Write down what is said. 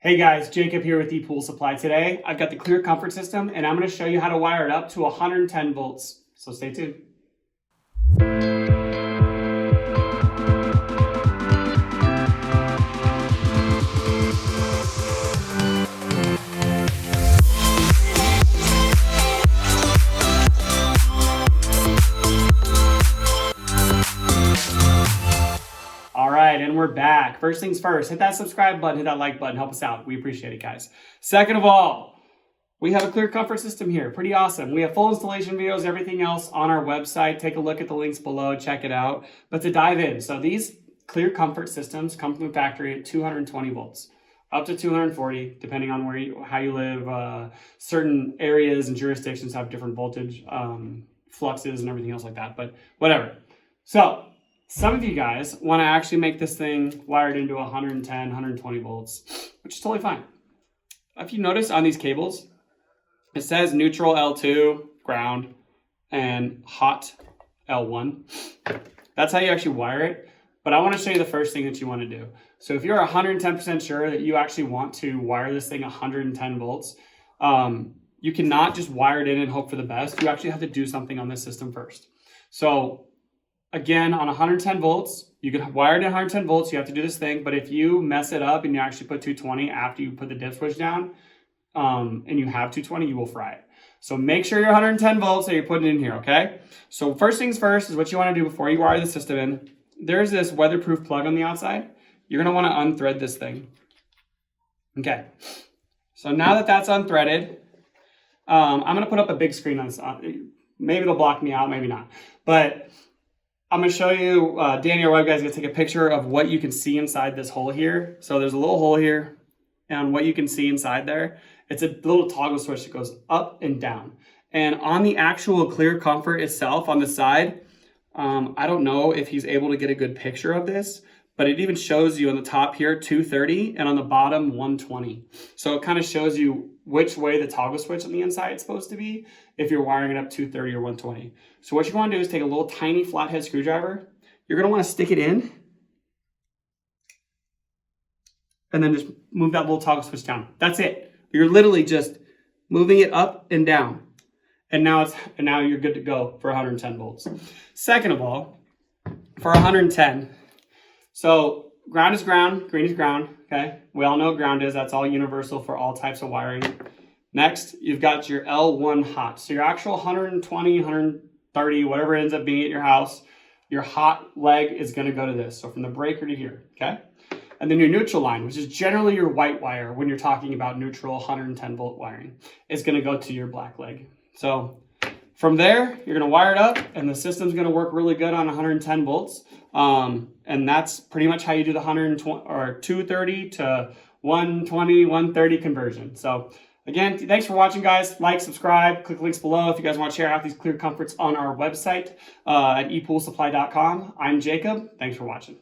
Hey guys, Jacob here with ePoolSupply. Today, I've got the clear comfort system and I'm going to show you how to wire it up to 110 volts. So stay tuned. All right, and we're back. First things first, hit that subscribe button, hit that like button, help us out. We appreciate it, guys. Second of all, we have a clear comfort system here. Pretty awesome. We have full installation videos, everything else on our website. Take a look at the links below, check it out. But to dive in, so these clear comfort systems come from the factory at 220 volts, up to 240, depending on how you live. Certain areas and jurisdictions have different voltage fluxes and everything else like that, but whatever. So some of you guys want to actually make this thing wired into 110, 120 volts, which is totally fine. If you notice on these cables, it says neutral L2, ground, and hot L1. That's how you actually wire it. But I want to show you the first thing that you want to do. So if you're 110% sure that you actually want to wire this thing 110 volts, you cannot just wire it in and hope for the best. You actually have to do something on this system first. So again, on 110 volts, you can wire it at 110 volts, you have to do this thing, but if you mess it up and you actually put 220 after you put the dip switch down, and you have 220, you will fry it. So make sure you're 110 volts that you're putting in here, okay? So first things first is what you wanna do before you wire the system in. There's this weatherproof plug on the outside. You're gonna wanna unthread this thing. Okay, so now that that's unthreaded, I'm gonna put up a big screen on this. Maybe it'll block me out, maybe not. But I'm going to show you, Danny, our web guy's going to take a picture of what you can see inside this hole here. So there's a little hole here, and what you can see inside there, it's a little toggle switch that goes up and down. And on the actual clear comfort itself on the side, I don't know if he's able to get a good picture of this, but it even shows you on the top here 230 and on the bottom 120. So it kind of shows you which way the toggle switch on the inside is supposed to be if you're wiring it up 230 or 120. So what you want to do is take a little tiny flathead screwdriver. You're going to want to stick it in and then just move that little toggle switch down. That's it. You're literally just moving it up and down. And now you're good to go for 110 volts. Second of all, for 110, so ground is ground, green is ground, okay? We all know what ground is. That's all universal for all types of wiring. Next, you've got your L1 hot. So your actual 120, 130, whatever it ends up being at your house, your hot leg is gonna go to this. So from the breaker to here, okay? And then your neutral line, which is generally your white wire when you're talking about neutral 110 volt wiring, is gonna go to your black leg. So from there, you're gonna wire it up and the system's gonna work really good on 110 volts. And that's pretty much how you do the 120 or 230 to 120, 130 conversion. So again, thanks for watching, guys. Like, subscribe, click links below if you guys want to share out these clear comforts on our website at ePoolSupply.com. I'm Jacob. Thanks for watching.